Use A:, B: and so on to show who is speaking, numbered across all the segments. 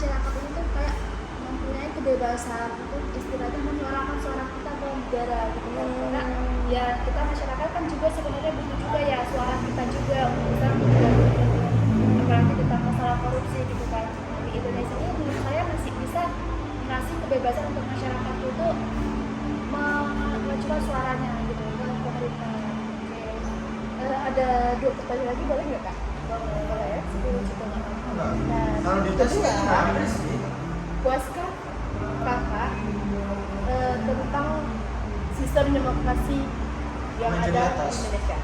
A: masyarakat ini tuh kayak mempunyai kebebasan untuk istilahnya menyuarakan suara kita ke negara gitu kan. Karena ya kita masyarakat kan juga sebenarnya butuh juga ya suara kita juga untuk bisa apalagi tentang masalah korupsi gitu kan. Di Indonesia ini menurut saya masih bisa ngasih kebebasan untuk masyarakat itu mengajukan suaranya gitu ke pemerintah. Ada 2 pertanyaan lagi, boleh nggak Kak? Boleh ya, 10 juta. Nah,
B: kalau di tes
A: kedua,
B: ada sih.
A: puaskah Kakak tentang sistem demokrasi yang
B: Maju di
A: ada
B: atas.
A: di Indonesia?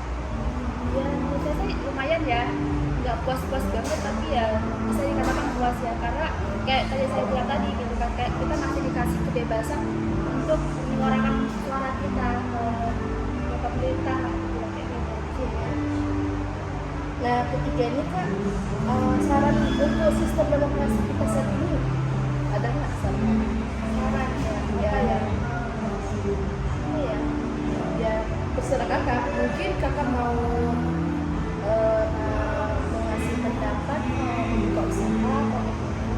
A: Ya, menurut saya sih lumayan ya, nggak puas-puas banget tapi ya bisa dikatakan puas ya, karena kayak tadi saya bilang tadi gitu kan, kayak kita masih dikasih kebebasan untuk menyuarakan suara kita ke pemerintah gitu, kayak gitu. Nah, ketiga ini Kak, saran untuk sistem demokrasi kita saat ini ada nggak saran? Saran ya, ya terserah Kakak. Mungkin Kakak mau mengasih pendapat, mau buka usaha, atau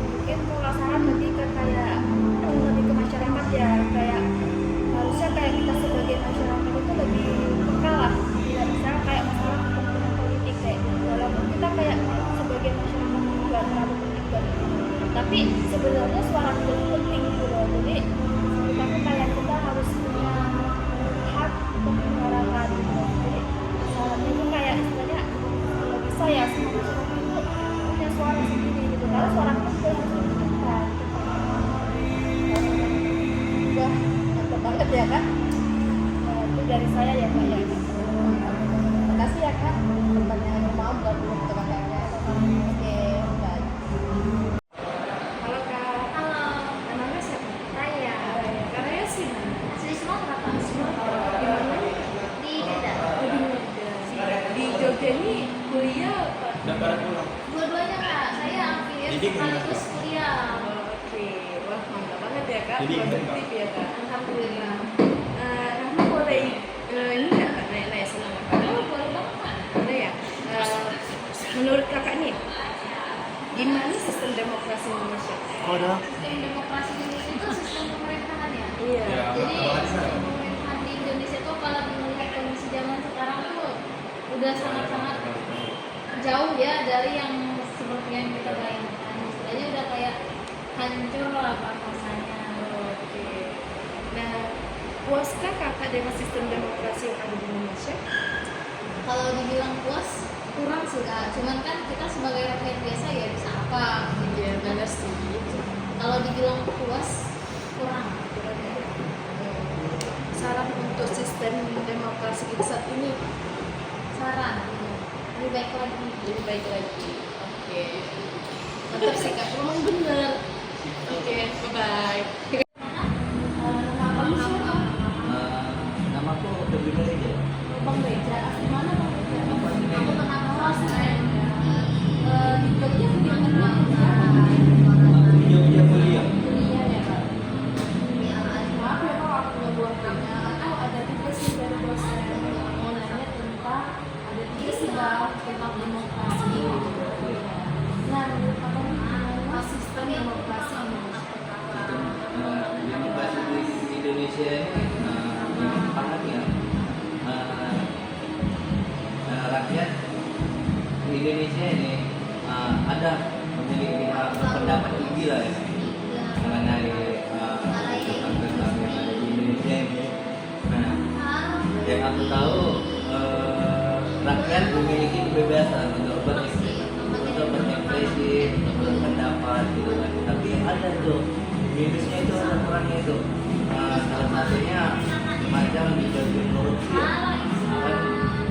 A: mungkin kalau saran lebih ke kayak lebih ke masyarakat ya, kayak harusnya kayak kita sebagai masyarakat itu lebih peka lah, tidak bisa kayak masalah kepentingan politik kayak gitu. Walaupun kita kayak sebagai masyarakat nggak terlalu penting banget, tapi sebenarnya suara kita itu penting gitu loh. Jadi tapi kayak kita harus punya hak untuk menyuarakan gitu. Jadi sarannya itu kayak istilahnya kalau bisa ya semua masyarakat itu punya suara sendiri gitu, karena suara kita juga harus didengarkan. Wah, mantap banget ya Kak. Nah, itu dari saya ya Kak ya. Terima kasih ya Kak. Pertanyaan maaf gak belum terangkannya. Oke, baik. Halo Kak.
C: Halo,
A: Namanya siapa?
C: saya
A: Karya sih.
C: Sri Sumatera Pak.
A: Di mana?
C: Di Medan.
A: Di Jogja ini kuliah apa?
C: Dua-duanya Kak, saya ambil sekaligus kuliah.
A: Oke, wah mantap banget ya Kak.
B: Jadi,
A: produktif ya Kak.
C: Alhamdulillah.
A: Kamu boleh ini nggak Kak, nanya sama Kak?
C: Oh, boleh banget Kak.
A: Boleh ya. Menurut Kakak nih, gimana sistem demokrasi Indonesia?
B: Ada.
C: Sistem demokrasi di Indonesia itu sistem pemerintahan ya.
A: Iya.
C: Jadi sistem pemerintahan di Indonesia itu kalau melihat kondisi zaman sekarang tuh udah sangat-sangat jauh ya dari yang seperti yang kita bayangkan. Istilahnya udah kayak hancur lah rasanya.
A: Oke. Nah, puaskah Kakak dengan sistem demokrasi yang ada di Indonesia?
C: Kalau dibilang puas kurang sih Kak, cuman kan kita sebagai rakyat biasa ya bisa apa gitu.
A: Iya, benar sih.
C: Kalau dibilang puas kurang.
A: Saran untuk sistem demokrasi kita saat ini
C: Saran lebih baik lagi.
A: lebih baik lagi. Oke. Mantap sih Kak, memang benar. Oke, bye-bye.
C: Nama kamu siapa?
B: Namaku Febri Reja.
C: Bang Beja. Asli mana Bang Beja? Aku kenal Mas. Di Jogja kegiatannya
B: Jogja kuliah.
C: kuliah ya Kak. Maaf ya Kak, aku nggak buat pertanyaan. Oh, ada tiga sih dari dosen mau nanya tentang ada tiga sih Bang tentang demokrasi. Nah, menurut Kakak nih gimana sistem demokrasi Indonesia?
D: Demokrasi di Indonesia ini memang sangat ya rakyat di Indonesia ini ada memiliki hak pendapat tinggi lah ya mengenai tentang yang ada di Indonesia ini. Nah, yang aku tahu rakyat memiliki kebebasan untuk berekspresi, untuk berpendapat gitu kan. Tapi ada tuh minusnya, itu ada kurangnya itu. Salah satunya semacam dijadiin korupsi ya. Kan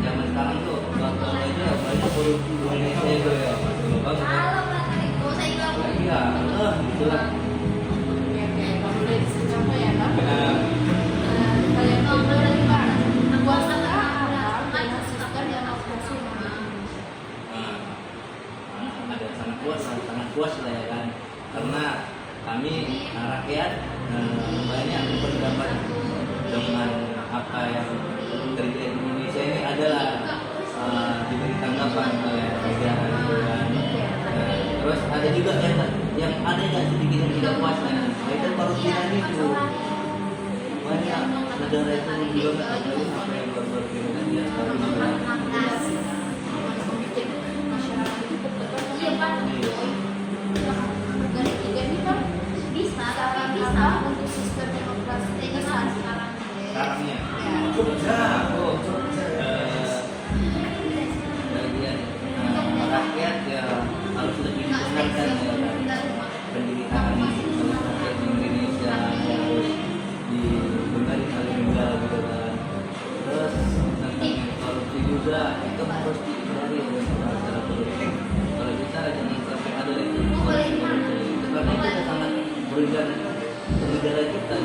D: zaman sekarang tuh contohnya aja banyak korupsi di Indonesia itu ya, betul banget kan. Iya, gitu lah.
A: Oke, kamu dari siapa ya Kak?
D: Nah,
A: Kalian tahu dari Pak, puasa dengan sistem demokrasi yang ada di Indonesia?
D: ada sangat puas lah ya kan, karena kami rakyat banyak berpendapat dengan apa yang terjadi di Indonesia ini adalah diberi tanggapan oleh negara gitu kan. Terus ada juga yang ada nggak negara itu juga nggak tahu apa yang luar kriminal dia sekarang juga.
C: Masyarakat itu berperan iya Pak. Ganti Pak.
A: Bisa, tapi
C: Saran
A: bisa.
C: apa untuk sistem demokrasi kita sekarang?
D: Sekarangnya.
C: Ya.
D: Nah, aku bagian rakyat ya harus lebih didengarkan ya kan. Pendirian rakyat Indonesia harus dibenahi oleh negara gitu kan. Terus tentang korupsi juga itu harus dihindari oleh secara politik. Kalau bisa jangan sampai ada itu korupsi itu karena itu sangat merugikan negara kita.